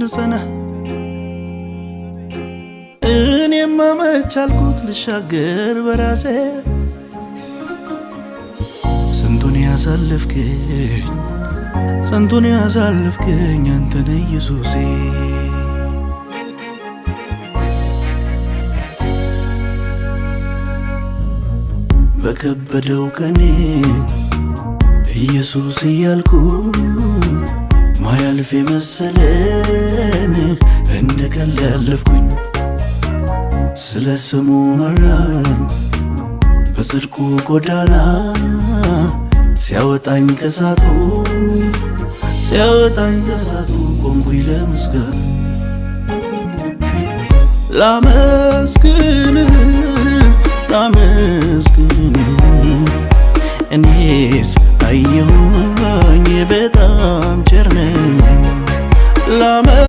ስጸና እኔማ መች አልኩት ልሻገር በራሴ ስንቱን ያሳልፍከኝ አንተነ ኢየሱሴ በከበደው ቀኔ ኢየሱስ እያልኩ ማያልፍ መሰለን እንደ ቀልድ ያለፍኩኝ ስለ ስሙ መራኝ በጽድቁ ጎዳና ሲያወጣኝ ከሳቱ ቆምኩኝ ለምስጋና ላመስግን እኔስ አየሁኝ በጣም ቸር ነህ